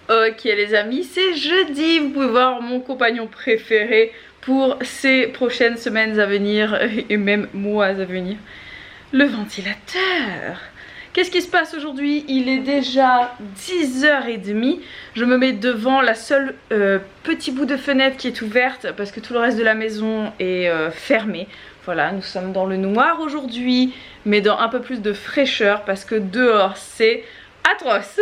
Ok les amis, c'est jeudi, vous pouvez voir mon compagnon préféré pour ces prochaines semaines à venir et même mois à venir, le ventilateur. Qu'est-ce qui se passe aujourd'hui? Il est déjà 10h30, je me mets devant la seule petit bout de fenêtre qui est ouverte parce que tout le reste de la maison est fermé. Voilà, nous sommes dans le noir aujourd'hui, mais dans un peu plus de fraîcheur parce que dehors c'est atroce.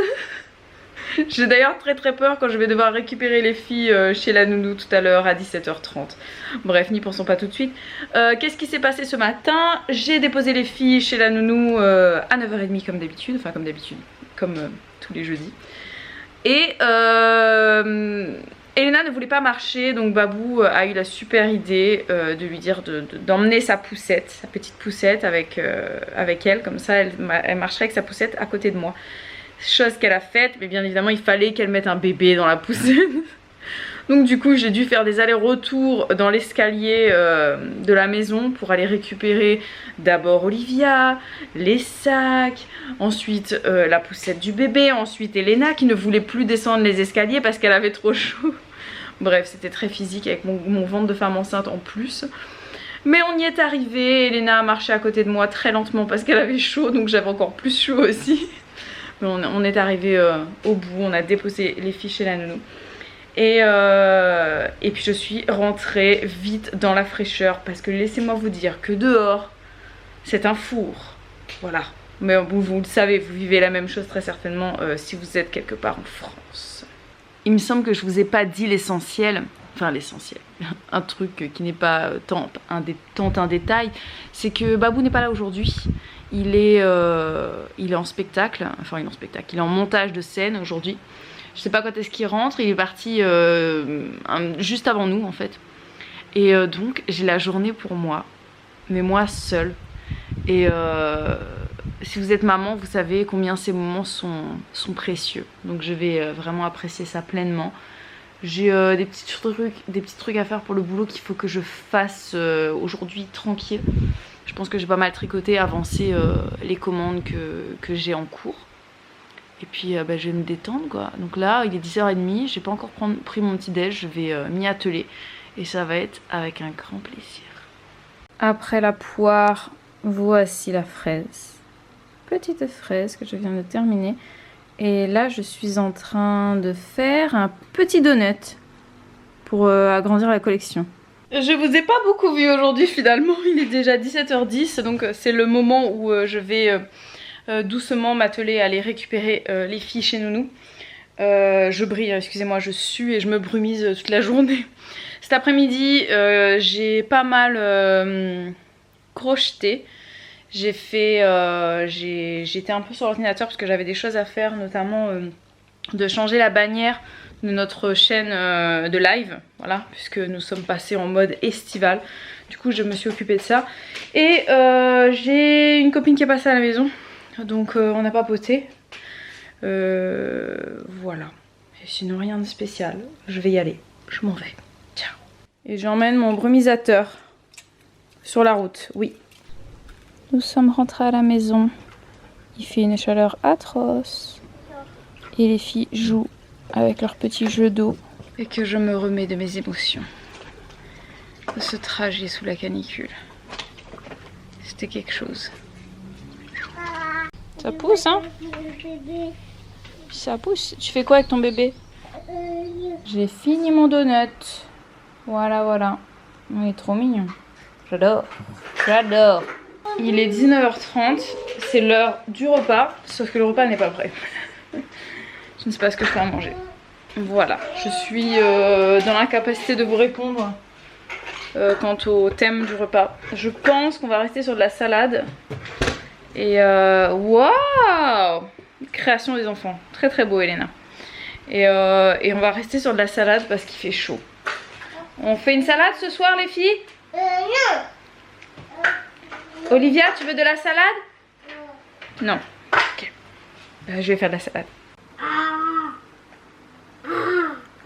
J'ai d'ailleurs très peur quand je vais devoir récupérer les filles chez la nounou tout à l'heure à 17h30. Bref, n'y pensons pas tout de suite. Qu'est-ce qui s'est passé ce matin? J'ai déposé les filles chez la nounou à 9h30 comme d'habitude. Enfin comme d'habitude, comme tous les jeudis. Et Elena ne voulait pas marcher, donc Babou a eu la super idée de lui dire d'emmener sa poussette, sa petite poussette avec elle. Comme ça elle marcherait avec sa poussette à côté de moi. Chose qu'elle a faite, mais bien évidemment il fallait qu'elle mette un bébé dans la poussette. Donc du coup j'ai dû faire des allers-retours dans l'escalier de la maison pour aller récupérer d'abord Olivia, les sacs, ensuite la poussette du bébé, ensuite Elena qui ne voulait plus descendre les escaliers parce qu'elle avait trop chaud. Bref, c'était très physique avec mon ventre de femme enceinte en plus. Mais on y est arrivé, Elena a marché à côté de moi très lentement parce qu'elle avait chaud, donc j'avais encore plus chaud aussi. Mais on est arrivé au bout, on a déposé les filles chez la nounou. Et puis je suis rentrée vite dans la fraîcheur parce que laissez-moi vous dire que dehors, c'est un four. Voilà. Mais vous le savez, vous vivez la même chose très certainement si vous êtes quelque part en France. Il me semble que je vous ai pas dit l'essentiel. Enfin l'essentiel, un truc qui n'est pas tant un détail, c'est que Babou n'est pas là aujourd'hui. Il est en spectacle, enfin il est en spectacle, il est en montage de scène aujourd'hui. Je sais pas quand est-ce qu'il rentre, il est parti juste avant nous en fait. Et donc j'ai la journée pour moi, mais moi seule. Et si vous êtes maman, vous savez combien ces moments sont précieux. Donc je vais vraiment apprécier ça pleinement. J'ai des petits trucs à faire pour le boulot qu'il faut que je fasse aujourd'hui tranquille. Je pense que j'ai pas mal tricoté, avancé les commandes que j'ai en cours. Et puis je vais me détendre quoi. Donc là il est 10h30, j'ai pas encore pris mon petit déj, je vais m'y atteler. Et ça va être avec un grand plaisir. Après la poire, voici la fraise. Petite fraise que je viens de terminer. Et là je suis en train de faire un petit donut pour agrandir la collection. Je vous ai pas beaucoup vu aujourd'hui finalement, il est déjà 17h10 donc c'est le moment où je vais doucement m'atteler à aller récupérer les filles chez nounou. Je brille, excusez-moi, je sue et je me brumise toute la journée. Cet après-midi j'ai pas mal crocheté. J'étais un peu sur l'ordinateur parce que j'avais des choses à faire, notamment de changer la bannière de notre chaîne de live, voilà, puisque nous sommes passés en mode estival. Du coup je me suis occupée de ça. Et j'ai une copine qui est passée à la maison, donc on a papoté. Voilà. Et sinon rien de spécial, je vais y aller, je m'en vais. Ciao. Et j'emmène mon brumisateur sur la route, oui. Nous sommes rentrés à la maison. Il fait une chaleur atroce. Et les filles jouent avec leur petit jeu d'eau. Et que je me remets de mes émotions. De ce trajet sous la canicule. C'était quelque chose. Ça pousse, hein? Ça pousse. Tu fais quoi avec ton bébé? J'ai fini mon donut. Voilà, voilà. Il est trop mignon. J'adore. J'adore. Il est 19h30, c'est l'heure du repas, sauf que le repas n'est pas prêt. Je ne sais pas ce que je fais à manger. Voilà, je suis dans l'incapacité de vous répondre quant au thème du repas. Je pense qu'on va rester sur de la salade. Et waouh! Création des enfants, très très beau Elena. Et on va rester sur de la salade parce qu'il fait chaud. On fait une salade ce soir les filles? Non. Olivia, tu veux de la salade? Non. Ok. Je vais faire de la salade.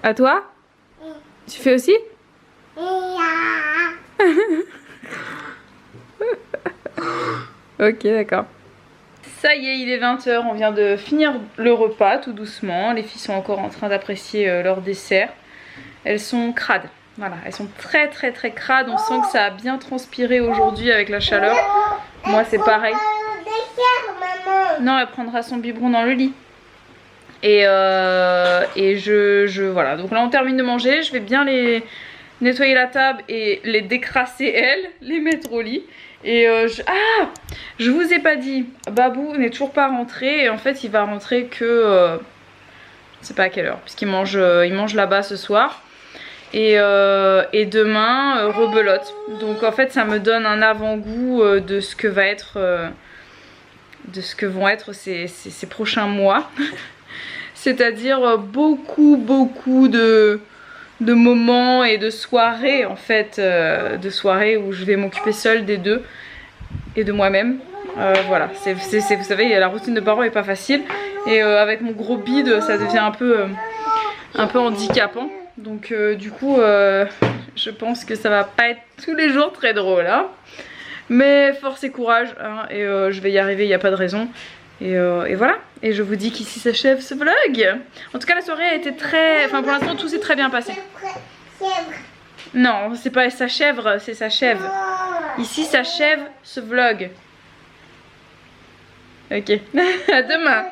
À toi? Tu fais aussi? Ok, d'accord. Ça y est, il est 20 h, on vient de finir le repas tout doucement. Les filles sont encore en train d'apprécier leur dessert. Elles sont crades, voilà, elles sont très crades. On sent que ça a bien transpiré aujourd'hui avec la chaleur. Moi c'est pareil. Non, elle prendra son biberon dans le lit. Et voilà, donc là on termine de manger. Je vais bien les nettoyer la table et les décrasser elles, les mettre au lit. Et je vous ai pas dit, Babou n'est toujours pas rentré. Et en fait il va rentrer que je sais pas à quelle heure, puisqu'il mange là-bas ce soir. Et demain rebelote. Donc en fait ça me donne un avant-goût de ce que va être de ce que vont être ces prochains mois. C'est-à-dire beaucoup de moments et de soirées en fait, de soirées où je vais m'occuper seule des deux et de moi-même. Voilà, vous savez, la routine de parents est pas facile et avec mon gros bide ça devient un peu handicapant. Donc du coup je pense que ça va pas être tous les jours très drôle hein. Mais force et courage hein, et je vais y arriver, il n'y a pas de raison. Et voilà, et je vous dis qu'ici s'achève ce vlog. En tout cas la soirée a été très... Enfin pour l'instant tout s'est très bien passé. Non, c'est pas sa chèvre, c'est sa chèvre. Ici s'achève ce vlog. Ok, à demain.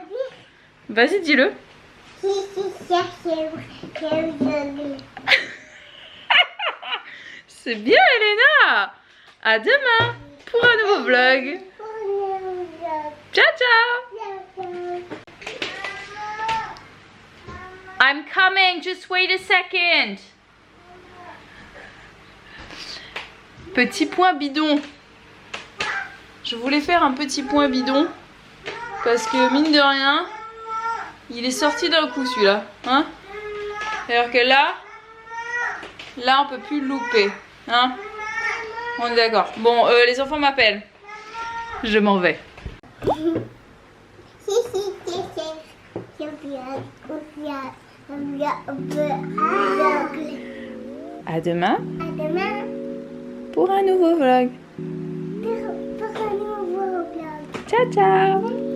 Vas-y dis-le. C'est bien Elena. À demain pour un nouveau vlog. Ciao ciao. I'm coming, just wait a second. Petit point bidon. Je voulais faire un petit point bidon parce que mine de rien, il est sorti d'un coup celui-là, hein. Alors que là on peut plus le louper, hein. On est d'accord. Bon, les enfants m'appellent. Je m'en vais. À demain. Pour un nouveau vlog. Ciao ciao.